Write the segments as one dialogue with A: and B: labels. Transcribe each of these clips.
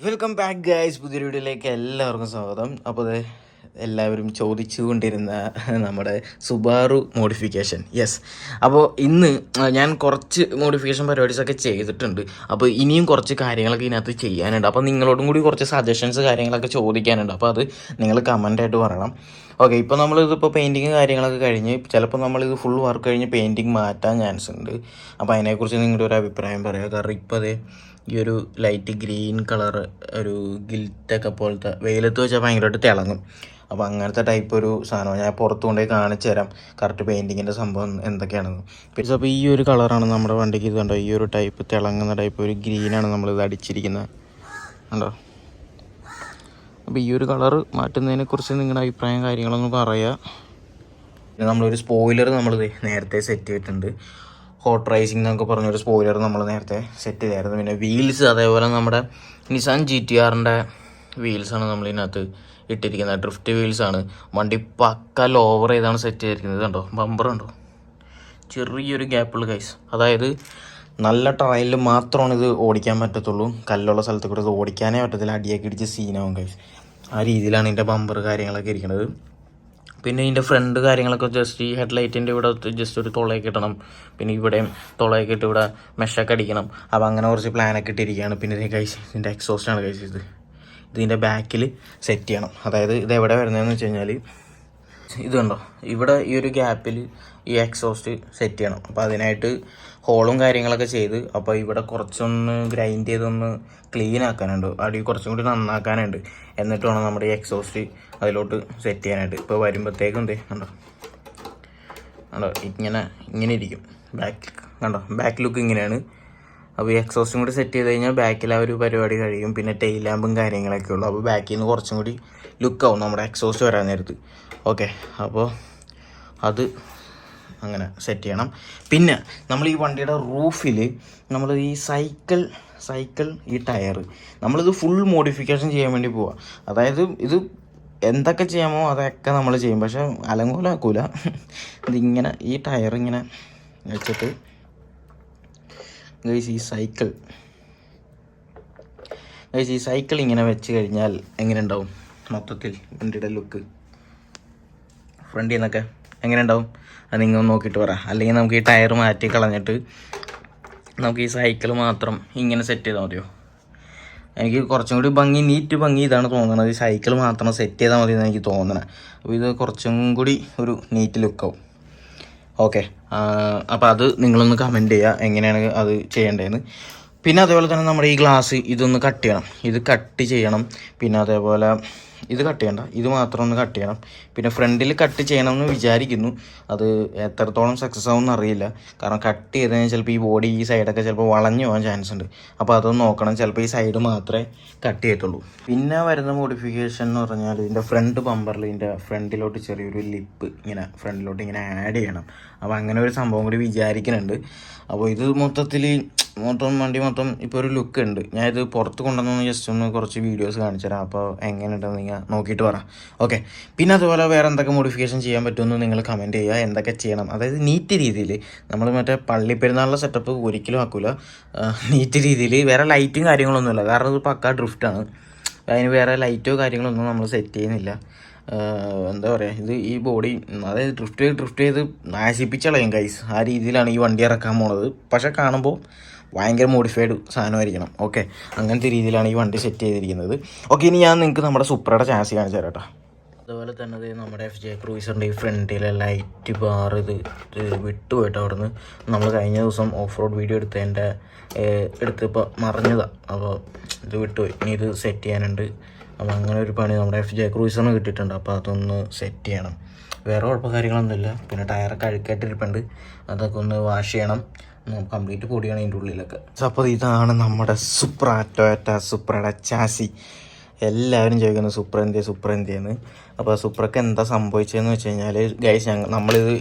A: Welcome back guys, പുതിയ വീഡിയോയിലേക്ക് എല്ലാവർക്കും സ്വാഗതം. അപ്പോൾ എല്ലാവരും ചോദിച്ചുകൊണ്ടിരുന്ന നമ്മുടെ സുബാറു മോഡിഫിക്കേഷൻ. യെസ്, അപ്പോൾ ഇന്ന് ഞാൻ കുറച്ച് മോഡിഫിക്കേഷൻ പരിപാടീസൊക്കെ ചെയ്തിട്ടുണ്ട്. അപ്പോൾ ഇനിയും കുറച്ച് കാര്യങ്ങളൊക്കെ ഇതിനകത്ത് ചെയ്യാനുണ്ട്. അപ്പോൾ നിങ്ങളോടും കൂടി കുറച്ച് സജഷൻസ് കാര്യങ്ങളൊക്കെ ചോദിക്കാനുണ്ട്. അപ്പോൾ അത് നിങ്ങൾ കമൻ്റായിട്ട് പറയണം. ഓക്കെ, ഇപ്പോൾ നമ്മളിതിപ്പോൾ പെയിൻറ്റിങ് കാര്യങ്ങളൊക്കെ കഴിഞ്ഞ് ചിലപ്പോൾ നമ്മളിത് ഫുൾ വർക്ക് കഴിഞ്ഞ് പെയിൻറ്റിങ് മാറ്റാൻ ചാൻസ് ഉണ്ട്. അപ്പോൾ അതിനെക്കുറിച്ച് നിങ്ങളുടെ ഒരു അഭിപ്രായം പറയാം. കാരണം ഇപ്പോൾ ഈ ഒരു ലൈറ്റ് ഗ്രീൻ കളർ ഒരു ഗിൽറ്റൊക്കെ പോലത്തെ വെയിലത്ത് വെച്ചാൽ ഭയങ്കരമായിട്ട് തിളങ്ങും. അപ്പോൾ അങ്ങനത്തെ ടൈപ്പ് ഒരു സാധനമാണ്. ഞാൻ പുറത്ത് കൊണ്ടുപോയി കാണിച്ചു തരാം കറക്റ്റ് പെയിൻറ്റിങ്ങിൻ്റെ സംഭവം എന്തൊക്കെയാണെന്ന്. പിന്നെ അപ്പോൾ ഈ ഒരു കളറാണ് നമ്മുടെ വണ്ടിക്ക്. ഇത് കണ്ടോ, ഈ ഒരു ടൈപ്പ് തിളങ്ങുന്ന ടൈപ്പ് ഒരു ഗ്രീനാണ് നമ്മളിത് അടിച്ചിരിക്കുന്നത്. കണ്ടോ? അപ്പോൾ ഈ ഒരു കളർ മാറ്റുന്നതിനെക്കുറിച്ച് നിങ്ങളുടെ അഭിപ്രായം കാര്യങ്ങളൊന്ന് പറയുക. പിന്നെ നമ്മളൊരു സ്പോയിലർ നമ്മൾ നേരത്തെ സെറ്റ് ചെയ്തിട്ടുണ്ട്. ഹോട്ട് റൈസിംഗ് എന്നൊക്കെ പറഞ്ഞൊരു സ്പോയിലർ നമ്മൾ നേരത്തെ സെറ്റ് ചെയ്തായിരുന്നു. പിന്നെ വീൽസ് അതേപോലെ നമ്മുടെ നിസാൻ GTRൻ്റെ വീൽസാണ് നമ്മളിതിനകത്ത് ഇട്ടിരിക്കുന്നത്. ഡ്രിഫ്റ്റ് വീൽസാണ്. വണ്ടി പക്ക ലോവർ ചെയ്താണ് സെറ്റ് ചെയ്തിരിക്കുന്നത്. കണ്ടോ, ബമ്പർ ഉണ്ടോ, ചെറിയൊരു ഗ്യാപ്പുള്ള ഗൈസ്. അതായത് നല്ല ട്രയലിൽ മാത്രമാണ് ഇത് ഓടിക്കാൻ പറ്റത്തുള്ളൂ. കല്ലുള്ള സ്ഥലത്ത് കൂടെ ഇത് ഓടിക്കാനേ പറ്റത്തില്ല. അടിയൊക്കെ ഇടിച്ച് സീനാവും ഗൈസ്. ആ രീതിയിലാണ് ഇതിൻ്റെ ബമ്പർ കാര്യങ്ങളൊക്കെ ഇരിക്കുന്നത്. പിന്നെ ഇതിൻ്റെ ഫ്രണ്ട് കാര്യങ്ങളൊക്കെ ജസ്റ്റ് ഈ ഹെഡ്ലൈറ്റിൻ്റെ ഇവിടെ ജസ്റ്റ് ഒരു തുളയൊക്കെ ഇടണം. പിന്നെ ഇവിടെയും തുളയൊക്കെ ഇട്ട് ഇവിടെ മെഷൊക്കെ അടിക്കണം. അപ്പോൾ അങ്ങനെ കുറച്ച് പ്ലാനൊക്കെ ഇട്ടിരിക്കുകയാണ്. പിന്നെ ഇത് ഗൈസ്, ഇതിൻ്റെ എക്സോസ്റ്റാണ് ഗൈസ്. ഇതിൻ്റെ ബാക്കിൽ സെറ്റ് ചെയ്യണം. അതായത് ഇത് എവിടെ വരുന്നതെന്ന് വെച്ച് കഴിഞ്ഞാൽ ഇത് കണ്ടോ, ഇവിടെ ഈ ഒരു ഗ്യാപ്പിൽ ഈ എക്സോസ്റ്റ് സെറ്റ് ചെയ്യണം. അപ്പോൾ അതിനായിട്ട് ഹോളും കാര്യങ്ങളൊക്കെ ചെയ്ത്, അപ്പോൾ ഇവിടെ കുറച്ചൊന്ന് ഗ്രൈൻഡ് ചെയ്തൊന്ന് ക്ലീൻ ആക്കാനുണ്ട്. അടി കുറച്ചും കൂടി നന്നാക്കാനുണ്ട്. എന്നിട്ട് വേണം നമ്മുടെ ഈ എക്സോസ്റ്റ് അതിലോട്ട് സെറ്റ് ചെയ്യാനായിട്ട്. ഇപ്പോൾ വരുമ്പോഴത്തേക്കും കണ്ടോ കണ്ടോ, ഇങ്ങനെ ഇരിക്കും ബാക്ക്. കണ്ടോ, ബാക്ക് ലുക്ക് ഇങ്ങനെയാണ്. അപ്പോൾ ഈ എക്സോസ്റ്റും കൂടി സെറ്റ് ചെയ്ത് കഴിഞ്ഞാൽ ബാക്കിൽ ആ ഒരു പരിപാടി കഴിയും. പിന്നെ ടെയിൽ ലാമ്പും കാര്യങ്ങളൊക്കെ ഉള്ളൂ. അപ്പോൾ ബാക്കിൽ നിന്ന് കുറച്ചും കൂടി ലുക്കാവും നമ്മുടെ എക്സോസ്റ്റ് വരാൻ നേരത്ത്. ഓക്കെ, അപ്പോൾ അത് അങ്ങനെ സെറ്റ് ചെയ്യണം. പിന്നെ നമ്മൾ ഈ വണ്ടിയുടെ റൂഫിൽ നമ്മൾ ഈ സൈക്കിൾ ഈ ടയർ നമ്മളിത് ഫുൾ മോഡിഫിക്കേഷൻ ചെയ്യാൻ വേണ്ടി പോവുക. അതായത് ഇത് എന്തൊക്കെ ചെയ്യാമോ അതൊക്കെ നമ്മൾ ചെയ്യും. പക്ഷേ അലങ്കോലാക്കൂല. ഇതിങ്ങനെ ഈ ടയർ ഇങ്ങനെ വെച്ചിട്ട് ഗൈസ് ഈ സൈക്കിൾ ഇങ്ങനെ വെച്ച് കഴിഞ്ഞാൽ എങ്ങനെ ഉണ്ടാവും മൊത്തത്തിൽ വണ്ടിയുടെ ലുക്ക് ഫ്രണ്ടിൽ നിന്നൊക്കെ എങ്ങനെ ഉണ്ടാവും അത് നിങ്ങൾ നോക്കിയിട്ട് പറ. അല്ലെങ്കിൽ നമുക്ക് ഈ ടയർ മാറ്റി കളഞ്ഞിട്ട് നമുക്ക് ഈ സൈക്കിൾ മാത്രം ഇങ്ങനെ സെറ്റ് ചെയ്താൽ മതിയോ? എനിക്ക് കുറച്ചും കൂടി നീറ്റ് ഭംഗി ഇതാണ് തോന്നുന്നത്. ഈ സൈക്കിൾ മാത്രം സെറ്റ് ചെയ്താൽ മതി എന്ന് എനിക്ക് തോന്നണേ. അപ്പോൾ ഇത് കുറച്ചും കൂടി ഒരു നീറ്റ് ലുക്കാവും. ഓക്കെ, അപ്പോൾ അത് നിങ്ങളൊന്ന് കമൻറ്റ് ചെയ്യുക എങ്ങനെയാണ് അത് ചെയ്യേണ്ടതെന്ന്. പിന്നെ അതേപോലെ തന്നെ നമ്മുടെ ഈ ഗ്ലാസ് ഇതൊന്ന് കട്ട് ചെയ്യണം. ഇത് കട്ട് ചെയ്യണം. പിന്നെ അതേപോലെ ഇത് കട്ട് ചെയ്യണ്ട, ഇത് മാത്രം ഒന്ന് കട്ട് ചെയ്യണം. പിന്നെ ഫ്രണ്ടിൽ കട്ട് ചെയ്യണമെന്ന് വിചാരിക്കുന്നു. അത് എത്രത്തോളം സക്സസ് ആവുമെന്ന് അറിയില്ല. കാരണം കട്ട് ചെയ്ത് കഴിഞ്ഞാൽ ചിലപ്പോൾ ഈ ബോഡി ഈ സൈഡൊക്കെ ചിലപ്പോൾ വളഞ്ഞു പോകാൻ ചാൻസ് ഉണ്ട്. അപ്പോൾ അതൊന്ന് നോക്കണം. ചിലപ്പോൾ ഈ സൈഡ് മാത്രമേ കട്ട് ചെയ്യത്തുള്ളൂ. പിന്നെ വരുന്ന മോഡിഫിക്കേഷൻ എന്ന് പറഞ്ഞാൽ ഇതിൻ്റെ ഫ്രണ്ട് ബമ്പറിൽ ഇതിൻ്റെ ഫ്രണ്ടിലോട്ട് ചെറിയൊരു ലിപ്പ് ഇങ്ങനെ ഫ്രണ്ടിലോട്ട് ഇങ്ങനെ ആഡ് ചെയ്യണം. അപ്പോൾ അങ്ങനെ ഒരു സംഭവം കൂടി വിചാരിക്കുന്നുണ്ട്. അപ്പോൾ ഇത് വണ്ടി മൊത്തം ഇപ്പോൾ ഒരു ലുക്ക് ഉണ്ട്. ഞാനിത് പുറത്ത് കൊണ്ടുവന്ന് ജസ്റ്റ് ഒന്ന് കുറച്ച് വീഡിയോസ് കാണിച്ചു തരാം. അപ്പോൾ എങ്ങനെയുണ്ടെന്ന് നിങ്ങൾ നോക്കിയിട്ട് പറ. ഓക്കെ, പിന്നെ അതുപോലെ വേറെ എന്തൊക്കെ മോഡിഫിക്കേഷൻ ചെയ്യാൻ പറ്റുമെന്ന് നിങ്ങൾ കമൻറ്റ് ചെയ്യുക. എന്തൊക്കെ ചെയ്യണം, അതായത് നീറ്റ് രീതിയിൽ. നമ്മൾ മറ്റേ പള്ളിപ്പെരുന്നാളിലെ സെറ്റപ്പ് ഒരിക്കലും ആക്കില്ല. നീറ്റ് രീതിയിൽ വേറെ ലൈറ്റും കാര്യങ്ങളൊന്നുമില്ല. കാരണം ഇത് പക്കാ ഡ്രിഫ്റ്റാണ്. അതിന് വേറെ ലൈറ്റോ കാര്യങ്ങളൊന്നും നമ്മൾ സെറ്റ് ചെയ്യുന്നില്ല. എന്താ പറയുക, ഇത് ഈ ബോഡി അതായത് ഡ്രിഫ്റ്റ് ചെയ്ത് നാശിപ്പിച്ചളയും ഗൈസ്. ആ രീതിയിലാണ് ഈ വണ്ടി ഇറക്കാൻ പോണത്. പക്ഷേ കാണുമ്പോൾ ഭയങ്കര മോഡിഫൈഡ് സാധനമായിരിക്കണം. ഓക്കെ, അങ്ങനത്തെ രീതിയിലാണ് ഈ വണ്ടി സെറ്റ് ചെയ്തിരിക്കുന്നത്. ഓക്കെ, ഇനി ഞാൻ നിങ്ങൾക്ക് നമ്മുടെ സൂപ്പറുടെ ചാൻസ് കാണിച്ചു തരാം കേട്ടോ. അതുപോലെ തന്നെ നമ്മുടെ FJ ക്രൂയിസറിൻ്റെ ഈ ഫ്രണ്ടിലെ ലൈറ്റ് ബാർ ഇത് വിട്ടുപോയിട്ട് അവിടെ നിന്ന് നമ്മൾ കഴിഞ്ഞ ദിവസം ഓഫ് റോഡ് വീഡിയോ എടുത്തപ്പോൾ മറിഞ്ഞതാണ്. അപ്പോൾ ഇത് വിട്ടുപോയി. ഇനി ഇത് സെറ്റ് ചെയ്യാനുണ്ട്. അപ്പോൾ അങ്ങനെ ഒരു പണി നമ്മുടെ FJ ക്രൂയിസറിന് കിട്ടിയിട്ടുണ്ട്. അപ്പോൾ അതൊന്ന് സെറ്റ് ചെയ്യണം. വേറെ കുഴപ്പം കാര്യങ്ങളൊന്നുമില്ല. പിന്നെ ടയറൊക്കെ അഴുക്കായിട്ടിരിപ്പുണ്ട്. അതൊക്കെ ഒന്ന് വാഷ് ചെയ്യണം. കംപ്ലീറ്റ് പൊടിയാണ് ഇതിൻ്റെ ഉള്ളിലൊക്കെ. അപ്പോൾ ഇതാണ് നമ്മുടെ ടൊയോട്ട സുപ്രയുടെ ചാസി. എല്ലാവരും ചോദിക്കുന്നത് സൂപ്പർ എന്തിയെന്ന്. അപ്പോൾ സുപ്രക്ക് എന്താ സംഭവിച്ചതെന്ന് വെച്ച് കഴിഞ്ഞാൽ ഗൈസ്,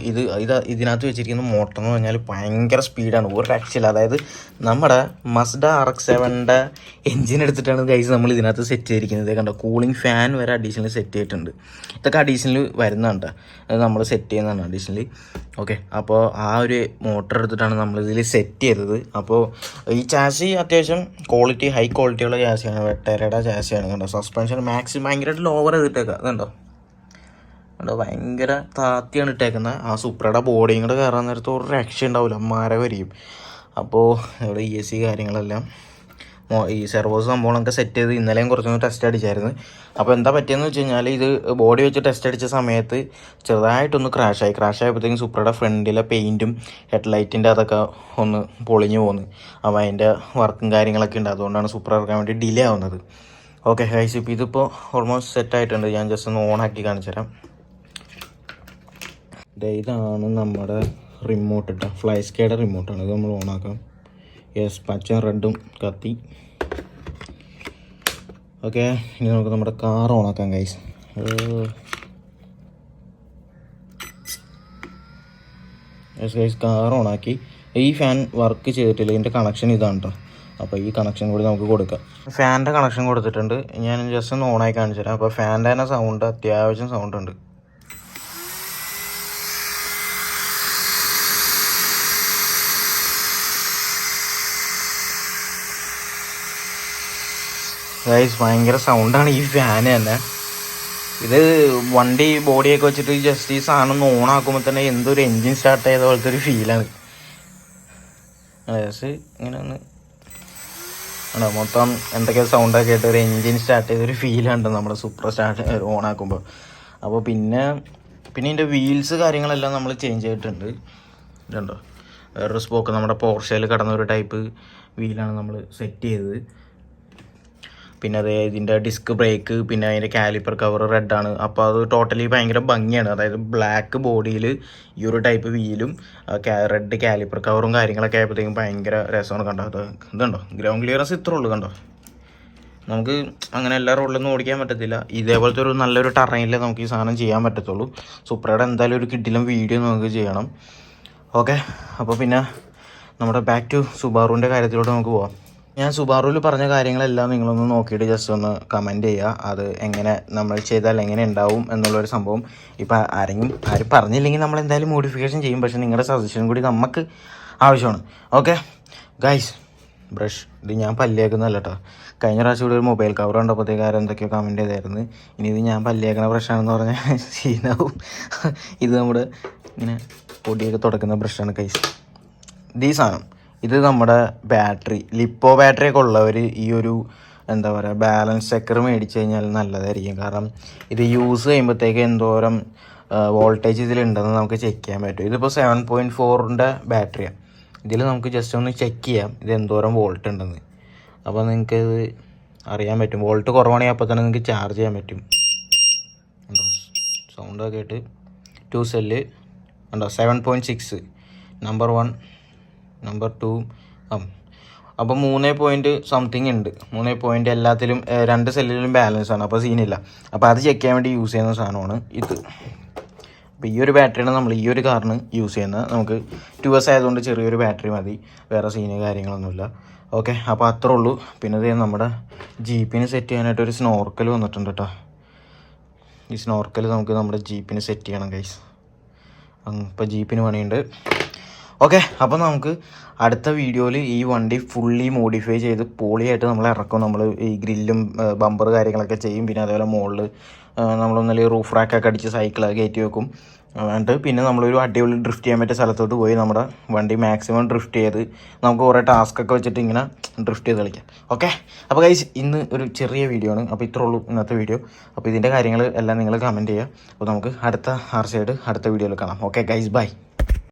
A: ഇതിനകത്ത് വെച്ചിരിക്കുന്ന മോട്ടർ എന്ന് പറഞ്ഞാൽ ഭയങ്കര സ്പീഡാണ്, ഒരു രക്ഷയില്ല. അതായത് നമ്മുടെ മസ്ഡ RX-7ൻ്റെ എൻജിൻ എടുത്തിട്ടാണ് ഗൈസ് നമ്മൾ ഇതിനകത്ത് സെറ്റ് ചെയ്തിരിക്കുന്നത്. കണ്ടോ, കൂളിംഗ് ഫാൻ വരെ അഡീഷണൽ സെറ്റ് ചെയ്തിട്ടുണ്ട്. ഇതൊക്കെ അഡീഷണൽ വരുന്നുണ്ട്, അത് നമ്മൾ സെറ്റ് ചെയ്യുന്നതാണ് അഡീഷണലി. ഓക്കെ, അപ്പോൾ ആ ഒരു മോട്ടർ എടുത്തിട്ടാണ് നമ്മളിതിൽ സെറ്റ് ചെയ്തത്. അപ്പോൾ ഈ ചാസി അത്യാവശ്യം ഹൈ ക്വാളിറ്റിയുള്ള ചാസിയാണ്, വെട്ടേരയുടെ ചാസിയാണ്. കണ്ടോ, സസ്പെൻഷൻ മാക്സിമം ഭയങ്കരമായിട്ട് ലോവർ ചെയ്തിട്ടേക്കാം. അതുണ്ടോ, ഭയങ്കര താത്തിയാണ് ഇട്ടേക്കുന്നത്. ആ സുപ്രയുടെ ബോഡിയും കൂടെ കയറാൻ നേരത്ത് ഒരു രക്ഷ ഉണ്ടാവില്ല, അമ്മാരെ വരിയും. അപ്പോൾ ഇവിടെ ESC കാര്യങ്ങളെല്ലാം ഈ സെർവോസ് സംഭവങ്ങളൊക്കെ സെറ്റ് ചെയ്ത് ഇന്നലെയും കുറച്ചൊന്ന് ടെസ്റ്റ് അടിച്ചായിരുന്നു. അപ്പോൾ എന്താ പറ്റിയെന്ന് വെച്ച് കഴിഞ്ഞാൽ, ഇത് ബോഡി വെച്ച് ടെസ്റ്റ് അടിച്ച സമയത്ത് ചെറുതായിട്ടൊന്ന് ക്രാഷായപ്പോഴത്തേക്കും സുപ്രയുടെ ഫ്രണ്ടിലെ പെയിൻറ്റും ഹെഡ്ലൈറ്റിൻ്റെ അതൊക്കെ ഒന്ന് പൊളിഞ്ഞു പോകുന്നു. അപ്പോൾ അതിൻ്റെ വർക്കും കാര്യങ്ങളൊക്കെ ഉണ്ട്, അതുകൊണ്ടാണ് സുപ്ര ഇറക്കാൻ വേണ്ടി ഡിലേ ആവുന്നത്. ഓക്കെ ഗൈസ്, ഇപ്പോൾ ഇതിപ്പോൾ ഓൾമോസ്റ്റ് സെറ്റായിട്ടുണ്ട്. ഞാൻ ജസ്റ്റ് ഒന്ന് ഓണാക്കി കാണിച്ചു തരാം. ഇതാണ് നമ്മുടെ റിമോട്ട് കേട്ടോ, ഫ്ലൈസ്കേയുടെ റിമോട്ടാണ്. ഇത് നമ്മൾ ഓണാക്കാം. യെസ്, പച്ച റെഡും കത്തി. ഓക്കെ, ഇനി നമുക്ക് നമ്മുടെ കാർ ഓണാക്കാം ഗൈസ്. യെസ് ഗൈസ്, കാർ ഓണാക്കി. ഈ ഫാൻ വർക്ക് ചെയ്തിട്ടില്ല, ഇതിൻ്റെ കണക്ഷൻ ഇതാണ് കേട്ടോ. അപ്പോൾ ഈ കണക്ഷൻ കൂടി നമുക്ക് കൊടുക്കാം. ഫാനിൻ്റെ കണക്ഷൻ കൊടുത്തിട്ടുണ്ട്. ഞാൻ ജസ്റ്റ് ഒന്ന് ഓണാക്കി കാണിച്ചു തരാം. അപ്പോൾ ഫാനിൻ്റെ തന്നെ സൗണ്ട്, അത്യാവശ്യം സൗണ്ട് ഉണ്ട്. ഗൈസ്, ഭയങ്കര സൗണ്ടാണ് ഈ ഫാന് തന്നെ. ഇത് വണ്ടി ബോഡിയൊക്കെ വെച്ചിട്ട് ജസ്റ്റ് ഈ സാധനം ഒന്ന് ഓണാക്കുമ്പോൾ തന്നെ എന്തൊരു എൻജിൻ സ്റ്റാർട്ട് ചെയ്ത പോലത്തെ ഒരു ഫീലാണ്. ജസ്റ്റ് ഇങ്ങനെ ഒന്ന് മൊത്തം എന്തൊക്കെ സൗണ്ടൊക്കെ ആയിട്ട് ഒരു എൻജിൻ സ്റ്റാർട്ട് ചെയ്തൊരു ഫീലുണ്ട് നമ്മുടെ സൂപ്പർ ഓണാക്കുമ്പോൾ. അപ്പോൾ പിന്നെ ഇതിൻ്റെ വീൽസ് കാര്യങ്ങളെല്ലാം നമ്മൾ ചേഞ്ച് ചെയ്തിട്ടുണ്ട്. ഇതുണ്ടോ, വേറൊരു സ്പോക്ക് നമ്മുടെ പോർഷയിൽ കടന്ന ഒരു ടൈപ്പ് വീലാണ് നമ്മൾ സെറ്റ് ചെയ്തത്. പിന്നെ അത് ഇതിൻ്റെ ഡിസ്ക് ബ്രേക്ക്, പിന്നെ അതിൻ്റെ കാലിപ്പർ കവർ റെഡാണ്. അപ്പോൾ അത് ടോട്ടലി ഭയങ്കര ഭംഗിയാണ്. അതായത് ബ്ലാക്ക് ബോഡിയിൽ ഈ ഒരു ടൈപ്പ് വീലും റെഡ് കാലിപ്പർ കവറും കാര്യങ്ങളൊക്കെ ആയപ്പോഴത്തേക്കും ഭയങ്കര രസമാണ്. കണ്ടോ, ഇതുണ്ടോ, ഗ്രൗണ്ട് ക്ലിയറൻസ് ഇത്രേ ഉള്ളൂ. കണ്ടോ, നമുക്ക് അങ്ങനെ എല്ലാ റോഡിലൊന്നും ഓടിക്കാൻ പറ്റത്തില്ല. ഇതേപോലത്തെ ഒരു നല്ലൊരു ടറൈനിൽ നമുക്ക് ഈ സാധനം ചെയ്യാൻ പറ്റത്തുള്ളൂ. സുപ്രയുടെ എന്തായാലും ഒരു കിടിലം വീഡിയോ നമുക്ക് ചെയ്യണം. ഓക്കെ, അപ്പോൾ പിന്നെ നമ്മുടെ ബാക്ക് ടു സുബാറുവിൻ്റെ കാര്യത്തിലോട്ട് നമുക്ക് പോവാം. ഞാൻ സുബാറുവിൽ പറഞ്ഞ കാര്യങ്ങളെല്ലാം നിങ്ങളൊന്ന് നോക്കിയിട്ട് ജസ്റ്റ് ഒന്ന് കമൻറ്റ് ചെയ്യുക. അത് എങ്ങനെ നമ്മൾ ചെയ്താൽ എങ്ങനെ ഉണ്ടാവും എന്നുള്ളൊരു സംഭവം. ഇപ്പം ആരും പറഞ്ഞില്ലെങ്കിൽ നമ്മൾ എന്തായാലും മോഡിഫിക്കേഷൻ ചെയ്യും. പക്ഷേ നിങ്ങളുടെ സജഷൻ കൂടി നമുക്ക് ആവശ്യമാണ്. ഓക്കെ ഗൈസ്, ബ്രഷ് ഇത് ഞാൻ പല്ലേക്കുന്നല്ല കേട്ടോ. കഴിഞ്ഞ പ്രാവശ്യം ഇവിടെ ഒരു മൊബൈൽ കവർ കണ്ടപ്പോഴത്തേക്ക് ആരും എന്തൊക്കെയോ കമൻറ്റ് ചെയ്തായിരുന്നു. ഇനി ഇത് ഞാൻ പല്ലേക്കണ ബ്രഷാണെന്ന് പറഞ്ഞാൽ സീനാവും. ഇത് നമ്മുടെ ഇങ്ങനെ പൊടിയൊക്കെ തുടക്കുന്ന ബ്രഷാണ് ഗൈസ്. ഈ സാധനം ഇത് നമ്മുടെ ബാറ്ററി, ലിപ്പോ ബാറ്ററിയൊക്കെ ഉള്ളവർ ഈ ഒരു എന്താ പറയുക ബാലൻസ് ചെക്കർ മേടിച്ച് കഴിഞ്ഞാൽ നല്ലതായിരിക്കും. കാരണം ഇത് യൂസ് ചെയ്യുമ്പോഴത്തേക്ക് എന്തോരം വോൾട്ടേജ് ഇതിലുണ്ടെന്ന് നമുക്ക് ചെക്ക് ചെയ്യാൻ പറ്റും. ഇതിപ്പോൾ 7.4ൻ്റെ ബാറ്ററിയാണ്. ഇതിൽ നമുക്ക് ജസ്റ്റ് ഒന്ന് ചെക്ക് ചെയ്യാം ഇത് എന്തോരം വോൾട്ട് ഉണ്ടെന്ന്. അപ്പോൾ നിങ്ങൾക്ക് ഇത് അറിയാൻ പറ്റും. വോൾട്ട് കുറവാണെങ്കിൽ അപ്പോൾ തന്നെ നിങ്ങൾക്ക് ചാർജ് ചെയ്യാൻ പറ്റും. ഉണ്ടോ, സൗണ്ടൊക്കെ ആയിട്ട് 2 സെല്ല് ഉണ്ടോ, 7.6 നമ്പർ 1 നമ്പർ 2. അപ്പോൾ 3 ഉണ്ട്. 3 എല്ലാത്തിലും 2 സെല്ലിലും ബാലൻസ് ആണ്, അപ്പോൾ സീനില്ല. അപ്പോൾ അത് ചെക്ക് ചെയ്യാൻ വേണ്ടി യൂസ് ചെയ്യുന്ന സാധനമാണ് ഇത്. അപ്പോൾ ഈ ഒരു ബാറ്ററിയാണ് നമ്മൾ ഈ ഒരു കാറിന് യൂസ് ചെയ്യുന്നത്. നമുക്ക് 2S ആയതുകൊണ്ട് ചെറിയൊരു ബാറ്ററി മതി, വേറെ സീന് കാര്യങ്ങളൊന്നുമില്ല. ഓക്കെ, അപ്പോൾ അത്രേ ഉള്ളൂ. പിന്നെ ഇത് നമ്മുടെ ജീപ്പിന് സെറ്റ് ചെയ്യാനായിട്ട് ഒരു സ്നോർക്കൽ വന്നിട്ടുണ്ട് കേട്ടോ. ഈ സ്നോർക്കൽ നമുക്ക് നമ്മുടെ ജീപ്പിന് സെറ്റ് ചെയ്യണം ഗൈസ്. ഇപ്പോൾ ജീപ്പിന് പണിയുണ്ട്. ഓക്കെ, അപ്പോൾ നമുക്ക് അടുത്ത വീഡിയോയിൽ ഈ വണ്ടി ഫുള്ളി മോഡിഫൈ ചെയ്ത് പോളിയായിട്ട് നമ്മൾ ഇറക്കും. നമ്മൾ ഈ ഗ്രില്ലും ബമ്പർ കാര്യങ്ങളൊക്കെ ചെയ്യും. പിന്നെ അതേപോലെ മുകളിൽ നമ്മളൊന്നല്ലേ റൂഫ് റാക്കൊക്കെ അടിച്ച് സൈക്കിളൊക്കെ കയറ്റി വെക്കും. എന്നിട്ട് പിന്നെ നമ്മളൊരു അടിപൊളി ഡ്രിഫ്റ്റ് ചെയ്യാൻ പറ്റിയ സ്ഥലത്തോട്ട് പോയി നമ്മുടെ വണ്ടി മാക്സിമം ഡ്രിഫ്റ്റ് ചെയ്ത് നമുക്ക് കുറേ ടാസ്ക്കൊക്കെ വെച്ചിട്ട് ഇങ്ങനെ ഡ്രിഫ്റ്റ് ചെയ്ത് കളിക്കാം. ഓക്കെ, അപ്പോൾ ഗൈസ് ഇന്ന് ഒരു ചെറിയ വീഡിയോ ആണ്. അപ്പോൾ ഇത്രേ ഉള്ളൂ ഇന്നത്തെ വീഡിയോ. അപ്പോൾ ഇതിൻ്റെ കാര്യങ്ങൾ എല്ലാം നിങ്ങൾ കമൻറ്റ് ചെയ്യുക. അപ്പോൾ നമുക്ക് അടുത്ത അടുത്ത വീഡിയോയിൽ കാണാം. Okay guys, by.